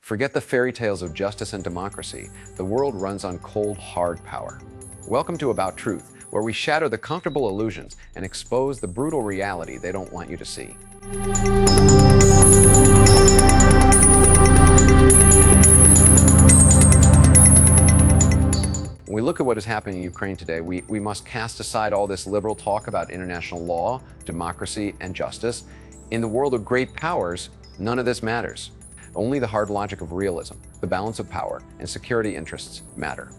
Forget the fairy tales of justice and democracy. The world runs on cold, hard power. Welcome to About Truth, where we shatter the comfortable illusions and expose the brutal reality they don't want you to see. When we look at what is happening in Ukraine today, we must cast aside all this liberal talk about international law, democracy, and justice. In the world of great powers, none of this matters. Only the hard logic of realism, the balance of power, and security interests matter.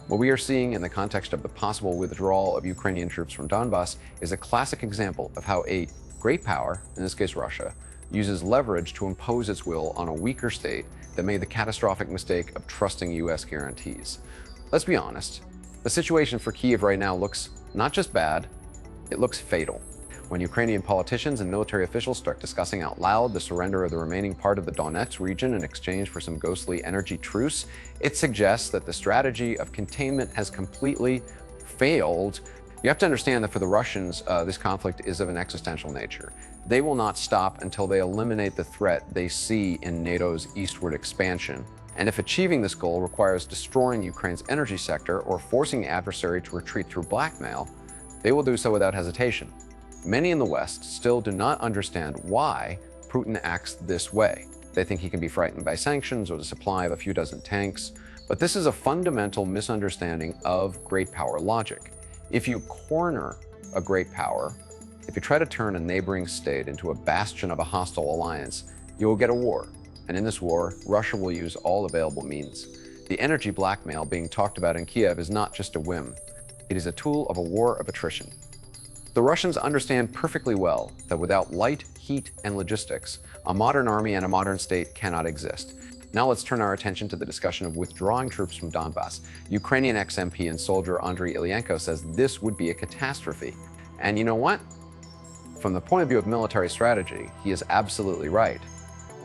What we are seeing in the context of the possible withdrawal of Ukrainian troops from Donbas is a classic example of how a great power, in this case Russia, uses leverage to impose its will on a weaker state that made the catastrophic mistake of trusting U.S. guarantees. Let's be honest, the situation for Kyiv right now looks not just bad, it looks fatal. When Ukrainian politicians and military officials start discussing out loud the surrender of the remaining part of the Donetsk region in exchange for some ghostly energy truce, it suggests that the strategy of containment has completely failed. You have to understand that for the Russians, this conflict is of an existential nature. They will not stop until they eliminate the threat they see in NATO's eastward expansion. And if achieving this goal requires destroying Ukraine's energy sector or forcing the adversary to retreat through blackmail, they will do so without hesitation. Many in the West still do not understand why Putin acts this way. They think he can be frightened by sanctions or the supply of a few dozen tanks, but this is a fundamental misunderstanding of great power logic. If you corner a great power, if you try to turn a neighboring state into a bastion of a hostile alliance, you will get a war. And in this war, Russia will use all available means. The energy blackmail being talked about in Kyiv is not just a whim. It is a tool of a war of attrition. The Russians understand perfectly well that without light, heat, and logistics, a modern army and a modern state cannot exist. Now let's turn our attention to the discussion of withdrawing troops from Donbas. Ukrainian ex-MP and soldier Andriy Ilyenko says this would be a catastrophe. And you know what? From the point of view of military strategy, he is absolutely right.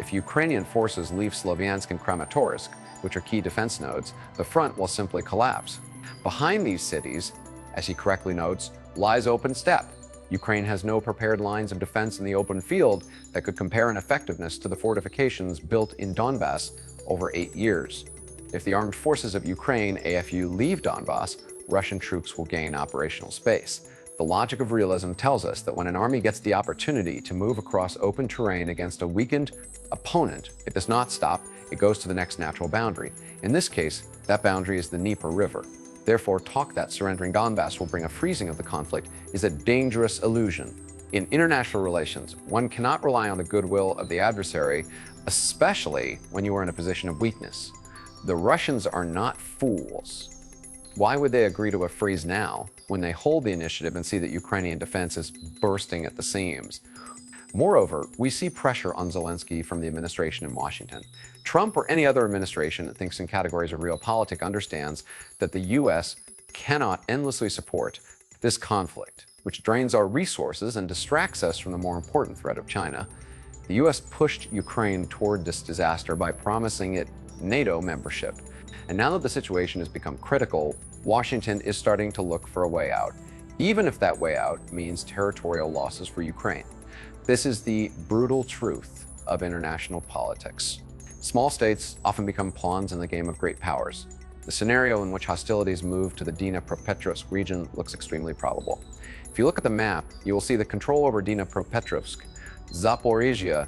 If Ukrainian forces leave Sloviansk and Kramatorsk, which are key defense nodes, the front will simply collapse. Behind these cities, as he correctly notes, lies open steppe. Ukraine has no prepared lines of defense in the open field that could compare in effectiveness to the fortifications built in Donbas over 8 years. If the armed forces of Ukraine, AFU, leave Donbas, Russian troops will gain operational space. The logic of realism tells us that when an army gets the opportunity to move across open terrain against a weakened opponent, it does not stop, it goes to the next natural boundary. In this case, that boundary is the Dnieper River. Therefore, talk that surrendering Donbas will bring a freezing of the conflict is a dangerous illusion. In international relations, one cannot rely on the goodwill of the adversary, especially when you are in a position of weakness. The Russians are not fools. Why would they agree to a freeze now when they hold the initiative and see that Ukrainian defense is bursting at the seams? Moreover, we see pressure on Zelensky from the administration in Washington. Trump or any other administration that thinks in categories of realpolitik understands that the U.S. cannot endlessly support this conflict, which drains our resources and distracts us from the more important threat of China. The U.S. pushed Ukraine toward this disaster by promising it NATO membership. And now that the situation has become critical, Washington is starting to look for a way out, even if that way out means territorial losses for Ukraine. This is the brutal truth of international politics. Small states often become pawns in the game of great powers. The scenario in which hostilities move to the Dnipropetrovsk region looks extremely probable. If you look at the map, you will see that control over Dnipropetrovsk, Zaporizhia,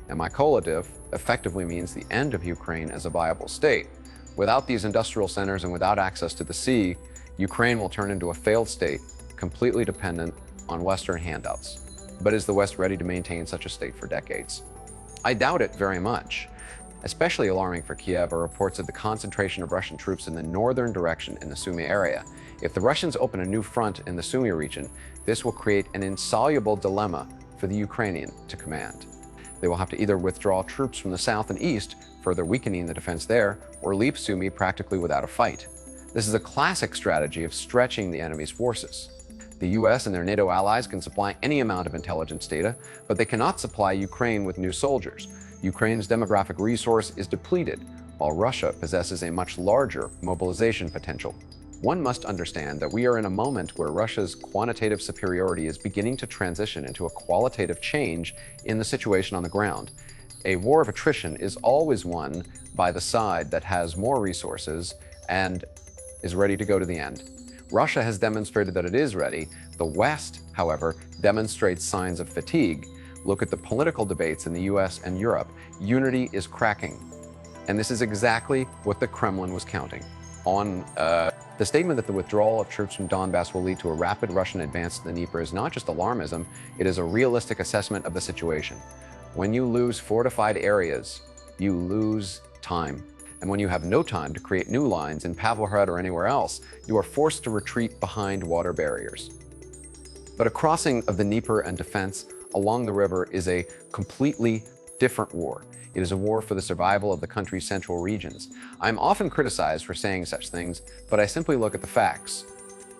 and Mykolaiv effectively means the end of Ukraine as a viable state. Without these industrial centers and without access to the sea, Ukraine will turn into a failed state, completely dependent on Western handouts. But is the West ready to maintain such a state for decades? I doubt it very much. Especially alarming for Kyiv are reports of the concentration of Russian troops in the northern direction in the Sumy area. If the Russians open a new front in the Sumy region, this will create an insoluble dilemma for the Ukrainian to command. They will have to either withdraw troops from the south and east, further weakening the defense there, or leave Sumy practically without a fight. This is a classic strategy of stretching the enemy's forces. The US and their NATO allies can supply any amount of intelligence data, but they cannot supply Ukraine with new soldiers. Ukraine's demographic resource is depleted, while Russia possesses a much larger mobilization potential. One must understand that we are in a moment where Russia's quantitative superiority is beginning to transition into a qualitative change in the situation on the ground. A war of attrition is always won by the side that has more resources and is ready to go to the end. Russia has demonstrated that it is ready. The West, however, demonstrates signs of fatigue. Look at the political debates in the US and Europe. Unity is cracking. And this is exactly what the Kremlin was counting on. The statement that the withdrawal of troops from Donbas will lead to a rapid Russian advance to the Dnieper is not just alarmism, it is a realistic assessment of the situation. When you lose fortified areas, you lose time. And when you have no time to create new lines in Pavlohrad or anywhere else, you are forced to retreat behind water barriers. But a crossing of the Dnieper and defense along the river is a completely different war. It is a war for the survival of the country's central regions. I'm often criticized for saying such things, but I simply look at the facts.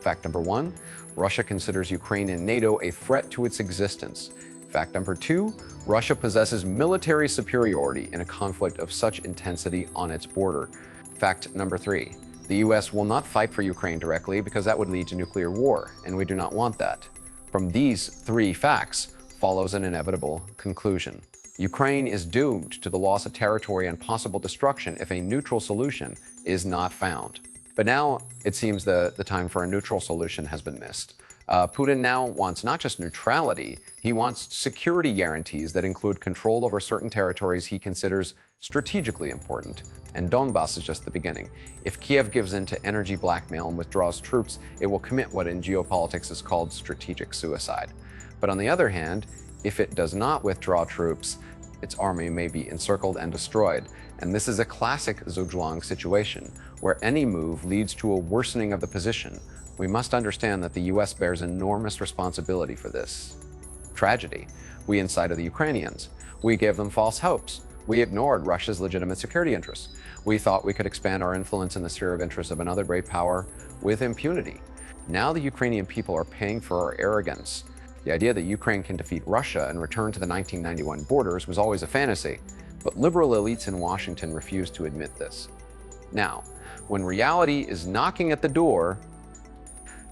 Fact number one, Russia considers Ukraine and NATO a threat to its existence. Fact number two, Russia possesses military superiority in a conflict of such intensity on its border. Fact number three, the US will not fight for Ukraine directly because that would lead to nuclear war, and we do not want that. From these three facts follows an inevitable conclusion. Ukraine is doomed to the loss of territory and possible destruction if a neutral solution is not found. But now it seems the time for a neutral solution has been missed. Putin now wants not just neutrality, he wants security guarantees that include control over certain territories he considers strategically important. And Donbas is just the beginning. If Kyiv gives in to energy blackmail and withdraws troops, it will commit what in geopolitics is called strategic suicide. But on the other hand, if it does not withdraw troops, its army may be encircled and destroyed. And this is a classic Zugzwang situation, where any move leads to a worsening of the position. We must understand that the US bears enormous responsibility for this tragedy. We incited the Ukrainians. We gave them false hopes. We ignored Russia's legitimate security interests. We thought we could expand our influence in the sphere of interest of another great power with impunity. Now the Ukrainian people are paying for our arrogance. The idea that Ukraine can defeat Russia and return to the 1991 borders was always a fantasy, but liberal elites in Washington refuse to admit this. Now, when reality is knocking at the door,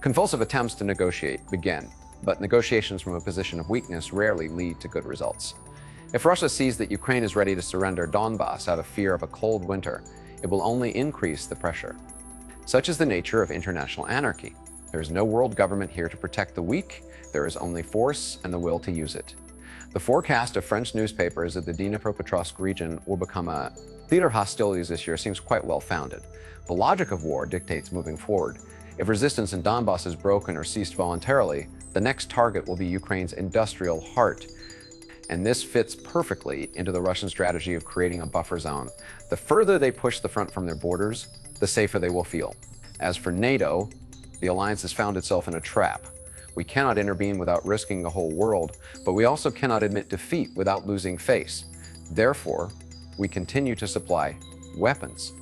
convulsive attempts to negotiate begin, but negotiations from a position of weakness rarely lead to good results. If Russia sees that Ukraine is ready to surrender Donbas out of fear of a cold winter, it will only increase the pressure. Such is the nature of international anarchy. There is no world government here to protect the weak. There is only force and the will to use it. The forecast of French newspapers that the Dnipropetrovsk region will become a theater of hostilities this year seems quite well founded. The logic of war dictates moving forward. If resistance in Donbas is broken or ceased voluntarily, the next target will be Ukraine's industrial heart. And this fits perfectly into the Russian strategy of creating a buffer zone. The further they push the front from their borders, the safer they will feel. As for NATO, the alliance has found itself in a trap. We cannot intervene without risking the whole world, but we also cannot admit defeat without losing face. Therefore, we continue to supply weapons.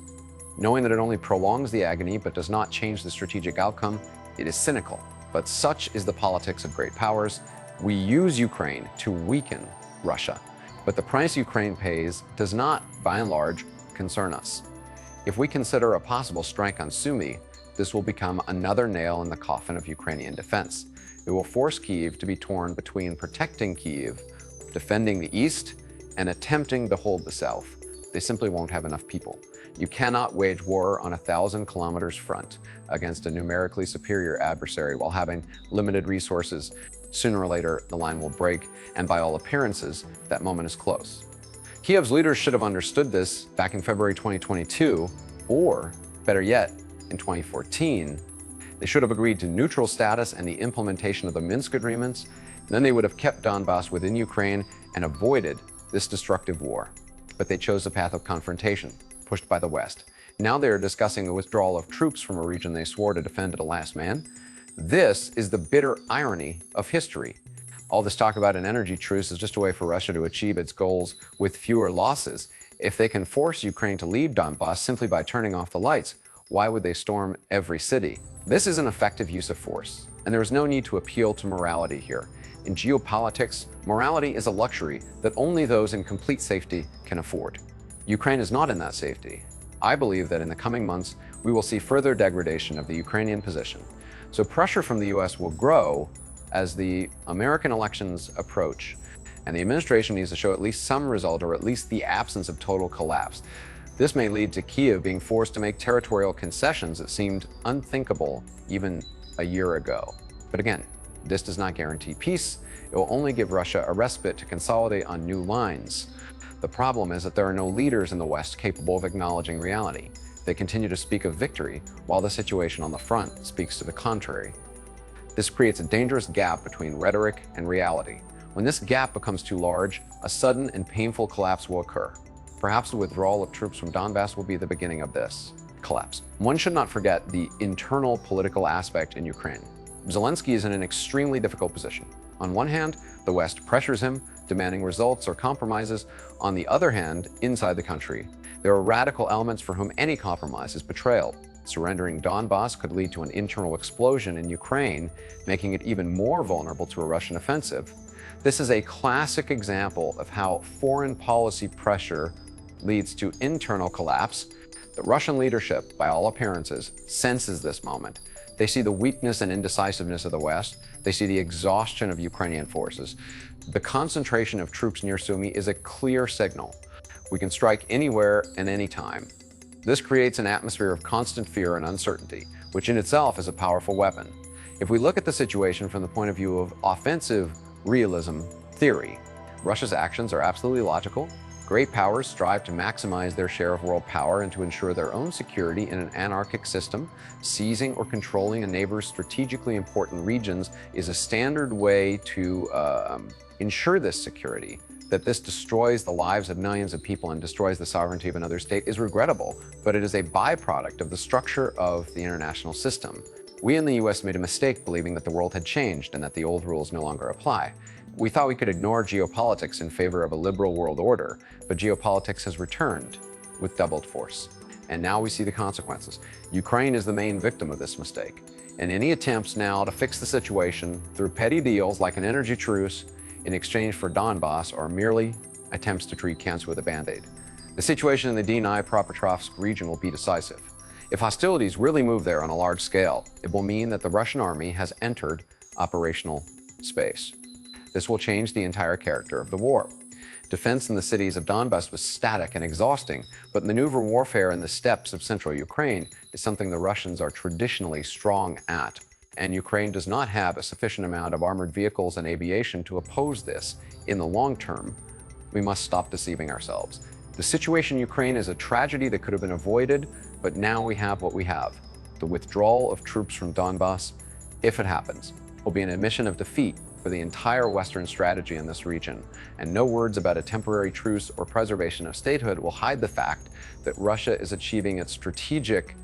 Knowing that it only prolongs the agony but does not change the strategic outcome, it is cynical. But such is the politics of great powers. We use Ukraine to weaken Russia, but the price Ukraine pays does not, by and large, concern us. If we consider a possible strike on Sumy, this will become another nail in the coffin of Ukrainian defense. It will force Kyiv to be torn between protecting Kyiv, defending the east, and attempting to hold the south. They simply won't have enough people. You cannot wage war on a 1,000 kilometers front against a numerically superior adversary while having limited resources. Sooner or later, the line will break, and by all appearances, that moment is close. Kyiv's leaders should have understood this back in February 2022, or better yet, in 2014. They should have agreed to neutral status and the implementation of the Minsk agreements. Then they would have kept Donbas within Ukraine and avoided this destructive war. But they chose the path of confrontation, pushed by the West. Now they are discussing the withdrawal of troops from a region they swore to defend to the last man. This is the bitter irony of history. All this talk about an energy truce is just a way for Russia to achieve its goals with fewer losses. If they can force Ukraine to leave Donbas simply by turning off the lights, why would they storm every city? This is an effective use of force, and there is no need to appeal to morality here. In geopolitics, morality is a luxury that only those in complete safety can afford. Ukraine is not in that safety. I believe that in the coming months, we will see further degradation of the Ukrainian position. So pressure from the US will grow as the American elections approach. and the administration needs to show at least some result, or at least the absence of total collapse. This may lead to Kyiv being forced to make territorial concessions that seemed unthinkable even a year ago. But again, this does not guarantee peace. It will only give Russia a respite to consolidate on new lines. The problem is that there are no leaders in the West capable of acknowledging reality. They continue to speak of victory, while the situation on the front speaks to the contrary. This creates a dangerous gap between rhetoric and reality. When this gap becomes too large, a sudden and painful collapse will occur. Perhaps the withdrawal of troops from Donbas will be the beginning of this collapse. One should not forget the internal political aspect in Ukraine. Zelensky is in an extremely difficult position. On one hand, the West pressures him, demanding results or compromises. On the other hand, inside the country, there are radical elements for whom any compromise is betrayal. Surrendering Donbas could lead to an internal explosion in Ukraine, making it even more vulnerable to a Russian offensive. This is a classic example of how foreign policy pressure leads to internal collapse. The Russian leadership, by all appearances, senses this moment. They see the weakness and indecisiveness of the West. They see the exhaustion of Ukrainian forces. The concentration of troops near Sumy is a clear signal. We can strike anywhere and anytime. This creates an atmosphere of constant fear and uncertainty, which in itself is a powerful weapon. If we look at the situation from the point of view of offensive realism theory, Russia's actions are absolutely logical. Great powers strive to maximize their share of world power and to ensure their own security in an anarchic system. Seizing or controlling a neighbor's strategically important regions is a standard way to ensure this security. That this destroys the lives of millions of people and destroys the sovereignty of another state is regrettable, but it is a byproduct of the structure of the international system. We in the US made a mistake believing that the world had changed and that the old rules no longer apply. We thought we could ignore geopolitics in favor of a liberal world order, but geopolitics has returned with doubled force. And now we see the consequences. Ukraine is the main victim of this mistake. And any attempts now to fix the situation through petty deals like an energy truce in exchange for Donbas are merely attempts to treat cancer with a Band-Aid. The situation in the Dnipropetrovsk region will be decisive. If hostilities really move there on a large scale, it will mean that the Russian army has entered operational space. This will change the entire character of the war. Defense in the cities of Donbas was static and exhausting, but maneuver warfare in the steppes of central Ukraine is something the Russians are traditionally strong at. And Ukraine does not have a sufficient amount of armored vehicles and aviation to oppose this. In the long term, we must stop deceiving ourselves. The situation in Ukraine is a tragedy that could have been avoided, but now we have what we have. The withdrawal of troops from Donbas, if it happens, will be an admission of defeat for the entire Western strategy in this region, and no words about a temporary truce or preservation of statehood will hide the fact that Russia is achieving its strategic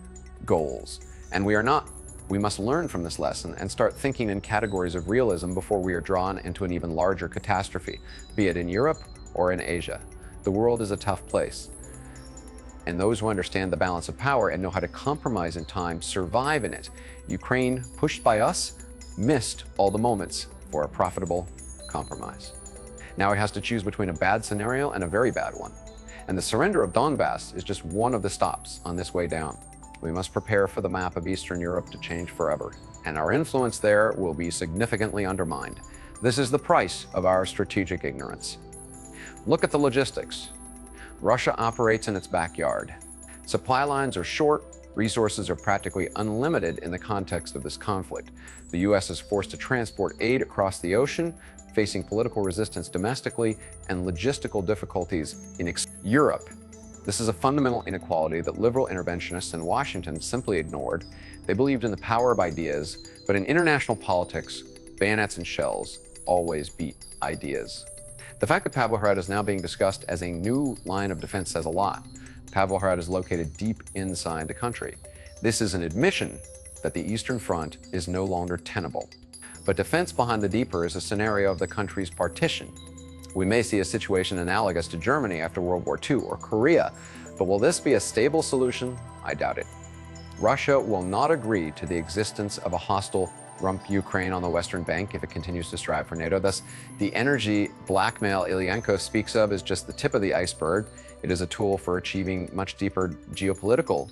goals. And we are not. We must learn from this lesson and start thinking in categories of realism before we are drawn into an even larger catastrophe, be it in Europe or in Asia. The world is a tough place, and those who understand the balance of power and know how to compromise in time survive in it. Ukraine, pushed by us, missed all the moments for a profitable compromise. Now it has to choose between a bad scenario and a very bad one. And the surrender of Donbas is just one of the stops on this way down. We must prepare for the map of Eastern Europe to change forever, and our influence there will be significantly undermined. This is the price of our strategic ignorance. Look at the logistics. Russia operates in its backyard. Supply lines are short, resources are practically unlimited in the context of this conflict. The US is forced to transport aid across the ocean, facing political resistance domestically and logistical difficulties in Europe. This is a fundamental inequality that liberal interventionists in Washington simply ignored. They believed in the power of ideas, but in international politics, bayonets and shells always beat ideas. The fact that Pavlohrad is now being discussed as a new line of defense says a lot. Pavlohrad is located deep inside the country. This is an admission that the Eastern Front is no longer tenable. But defense behind the Dnieper is a scenario of the country's partition. We may see a situation analogous to Germany after World War II or Korea, but will this be a stable solution? I doubt it. Russia will not agree to the existence of a hostile rump Ukraine on the Western Bank if it continues to strive for NATO. Thus, the energy blackmail Ilyenko speaks of is just the tip of the iceberg. It is a tool for achieving much deeper geopolitical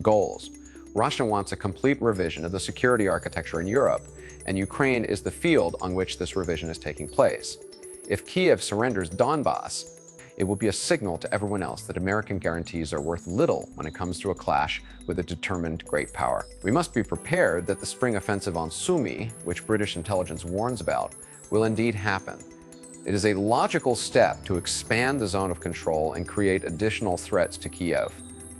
goals. Russia wants a complete revision of the security architecture in Europe, and Ukraine is the field on which this revision is taking place. If Kyiv surrenders Donbas, it will be a signal to everyone else that American guarantees are worth little when it comes to a clash with a determined great power. We must be prepared that the spring offensive on Sumy, which British intelligence warns about, will indeed happen. It is a logical step to expand the zone of control and create additional threats to Kyiv.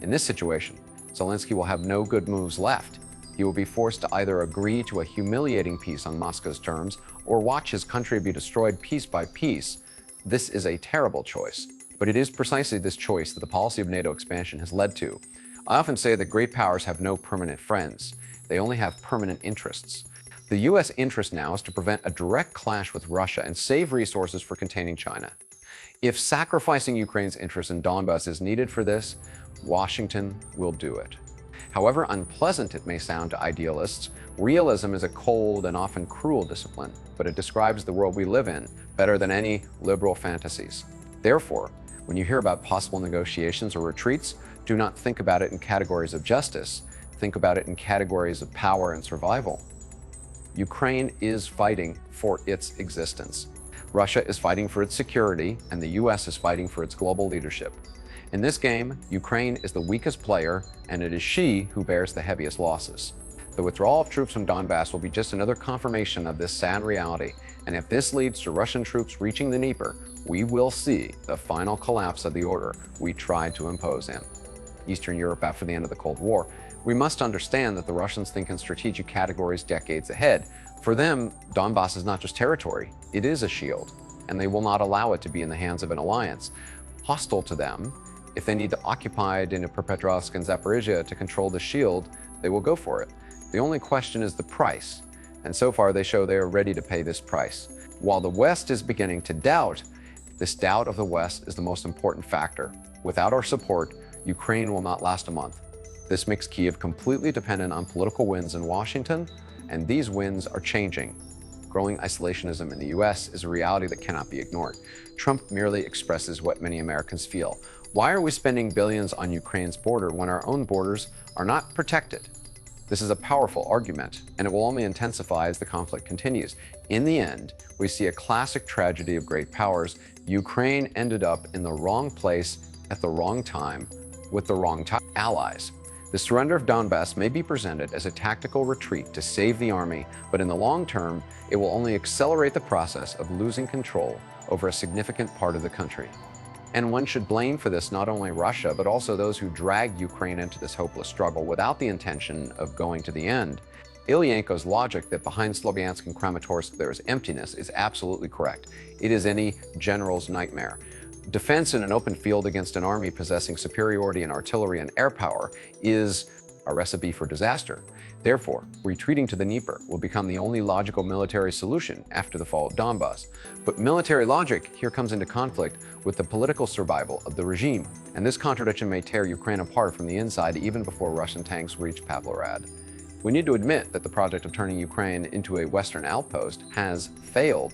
In this situation, Zelensky will have no good moves left. He will be forced to either agree to a humiliating peace on Moscow's terms or watch his country be destroyed piece by piece. This is a terrible choice, but it is precisely this choice that the policy of NATO expansion has led to. I often say that great powers have no permanent friends. They only have permanent interests. The US interest now is to prevent a direct clash with Russia and save resources for containing China. If sacrificing Ukraine's interest in Donbas is needed for this, Washington will do it. However unpleasant it may sound to idealists, realism is a cold and often cruel discipline, but it describes the world we live in better than any liberal fantasies. Therefore, when you hear about possible negotiations or retreats, do not think about it in categories of justice. Think about it in categories of power and survival. Ukraine is fighting for its existence. Russia is fighting for its security, and the US is fighting for its global leadership. In this game, Ukraine is the weakest player, and it is she who bears the heaviest losses. The withdrawal of troops from Donbas will be just another confirmation of this sad reality, and if this leads to Russian troops reaching the Dnieper, we will see the final collapse of the order we tried to impose in Eastern Europe after the end of the Cold War. We must understand that the Russians think in strategic categories decades ahead. For them, Donbas is not just territory, it is a shield, and they will not allow it to be in the hands of an alliance hostile to them. If they need to occupy Dnipropetrovsk and Zaporizhia to control the shield, they will go for it. The only question is the price, and so far they show they are ready to pay this price. While the West is beginning to doubt, this doubt of the West is the most important factor. Without our support, Ukraine will not last a month. This makes Kyiv completely dependent on political wins in Washington, and these wins are changing. Growing isolationism in the US is a reality that cannot be ignored. Trump merely expresses what many Americans feel. Why are we spending billions on Ukraine's border when our own borders are not protected? This is a powerful argument, and it will only intensify as the conflict continues. In the end, we see a classic tragedy of great powers. Ukraine ended up in the wrong place at the wrong time with the wrong allies. The surrender of Donbas may be presented as a tactical retreat to save the army, but in the long term, it will only accelerate the process of losing control over a significant part of the country. And one should blame for this not only Russia, but also those who dragged Ukraine into this hopeless struggle without the intention of going to the end. Ilyenko's logic that behind Sloviansk and Kramatorsk there is emptiness is absolutely correct. It is any general's nightmare. Defense in an open field against an army possessing superiority in artillery and air power is a recipe for disaster. Therefore, retreating to the Dnieper will become the only logical military solution after the fall of Donbas. But military logic here comes into conflict with the political survival of the regime, and this contradiction may tear Ukraine apart from the inside even before Russian tanks reach Pavlograd. We need to admit that the project of turning Ukraine into a Western outpost has failed.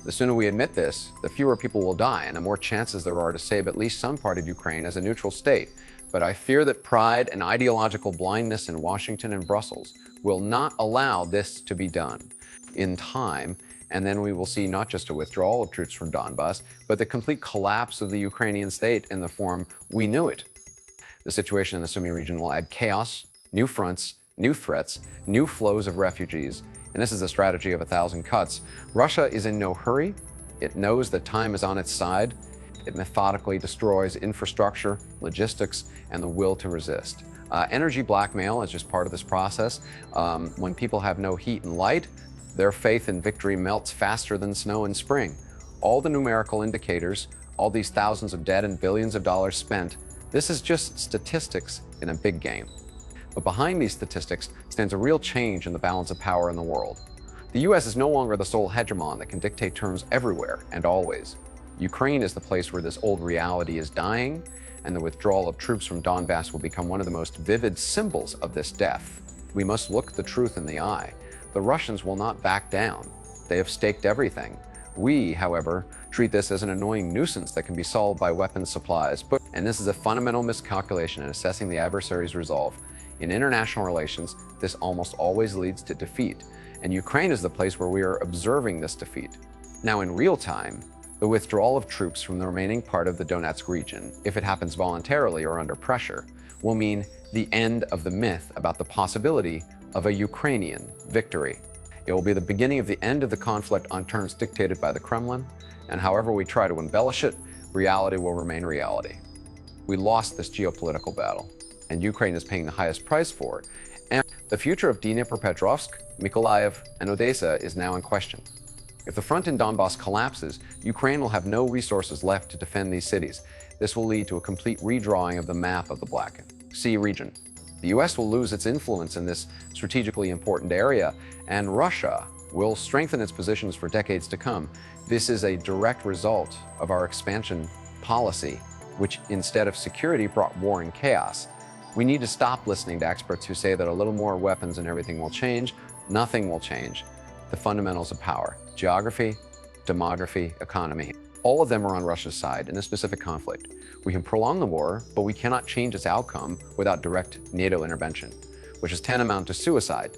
The sooner we admit this, the fewer people will die, and the more chances there are to save at least some part of Ukraine as a neutral state. But I fear that pride and ideological blindness in Washington and Brussels will not allow this to be done in time, and then we will see not just a withdrawal of troops from Donbas, but the complete collapse of the Ukrainian state in the form we knew it. The situation in the Sumy region will add chaos, new fronts, new threats, new flows of refugees, and this is a strategy of 1,000 cuts. Russia is in no hurry. It knows that time is on its side. It methodically destroys infrastructure, logistics, and the will to resist. Energy blackmail is just part of this process. When people have no heat and light, their faith in victory melts faster than snow in spring. All the numerical indicators, all these thousands of dead and billions of dollars spent, this is just statistics in a big game. But behind these statistics stands a real change in the balance of power in the world. The US is no longer the sole hegemon that can dictate terms everywhere and always. Ukraine is the place where this old reality is dying, and the withdrawal of troops from Donbas will become one of the most vivid symbols of this death. We must look the truth in the eye. The Russians will not back down. They have staked everything. We, however, treat this as an annoying nuisance that can be solved by weapons supplies. And this is a fundamental miscalculation in assessing the adversary's resolve. In international relations, this almost always leads to defeat, and Ukraine is the place where we are observing this defeat. Now, in real time, the withdrawal of troops from the remaining part of the Donetsk region, if it happens voluntarily or under pressure, will mean the end of the myth about the possibility of a Ukrainian victory. It will be the beginning of the end of the conflict on terms dictated by the Kremlin, and however we try to embellish it, reality will remain reality. We lost this geopolitical battle, and Ukraine is paying the highest price for it. And the future of Dnipropetrovsk, Mykolaiv, and Odessa is now in question. If the front in Donbas collapses, Ukraine will have no resources left to defend these cities. This will lead to a complete redrawing of the map of the Black Sea region. The US will lose its influence in this strategically important area, and Russia will strengthen its positions for decades to come. This is a direct result of our expansion policy, which instead of security brought war and chaos. We need to stop listening to experts who say that a little more weapons and everything will change. Nothing will change. The fundamentals of power: geography, demography, economy. All of them are on Russia's side in a specific conflict. We can prolong the war, but we cannot change its outcome without direct NATO intervention, which is tantamount to suicide.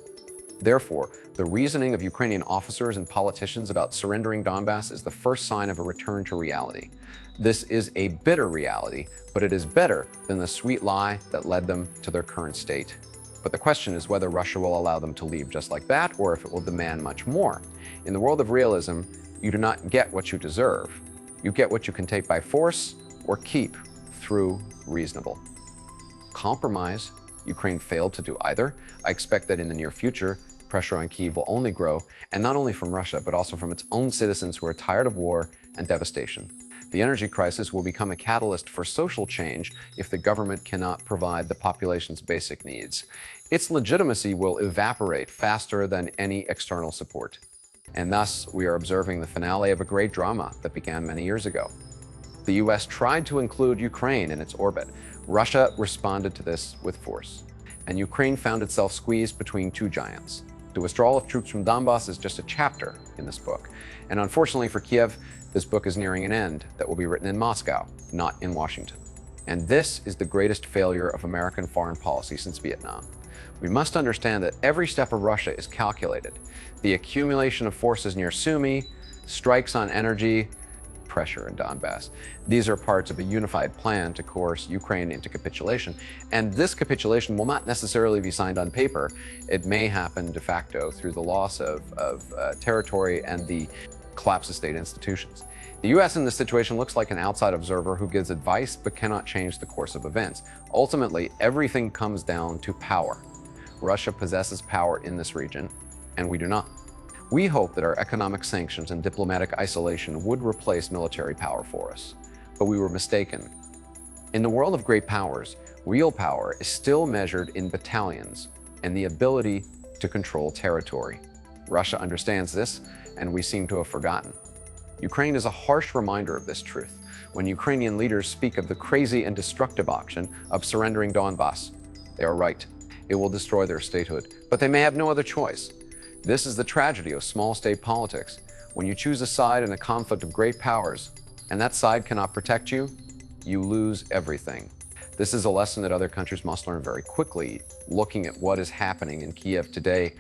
Therefore, the reasoning of Ukrainian officers and politicians about surrendering Donbas is the first sign of a return to reality. This is a bitter reality, but it is better than the sweet lie that led them to their current state. But the question is whether Russia will allow them to leave just like that, or if it will demand much more. In the world of realism, you do not get what you deserve. You get what you can take by force or keep through reasonable compromise. Ukraine failed to do either. I expect that in the near future, pressure on Kyiv will only grow, and not only from Russia, but also from its own citizens who are tired of war and devastation. The energy crisis will become a catalyst for social change if the government cannot provide the population's basic needs. Its legitimacy will evaporate faster than any external support. And thus, we are observing the finale of a great drama that began many years ago. The US tried to include Ukraine in its orbit. Russia responded to this with force, and Ukraine found itself squeezed between two giants. The withdrawal of troops from Donbas is just a chapter in this book, and unfortunately for Kyiv, this book is nearing an end that will be written in Moscow, not in Washington. And this is the greatest failure of American foreign policy since Vietnam. We must understand that every step of Russia is calculated. The accumulation of forces near Sumy, strikes on energy, pressure in Donbas. These are parts of a unified plan to coerce Ukraine into capitulation. And this capitulation will not necessarily be signed on paper. It may happen de facto through the loss of territory and the collapse of state institutions. The US in this situation looks like an outside observer who gives advice but cannot change the course of events. Ultimately, everything comes down to power. Russia possesses power in this region, and we do not. We hope that our economic sanctions and diplomatic isolation would replace military power for us, but we were mistaken. In the world of great powers, real power is still measured in battalions and the ability to control territory. Russia understands this, and we seem to have forgotten. Ukraine is a harsh reminder of this truth when Ukrainian leaders speak of the crazy and destructive option of surrendering Donbas. They are right. It will destroy their statehood, but they may have no other choice. This is the tragedy of small state politics. When you choose a side in a conflict of great powers, and that side cannot protect you, you lose everything. This is a lesson that other countries must learn very quickly, looking at what is happening in Kyiv today.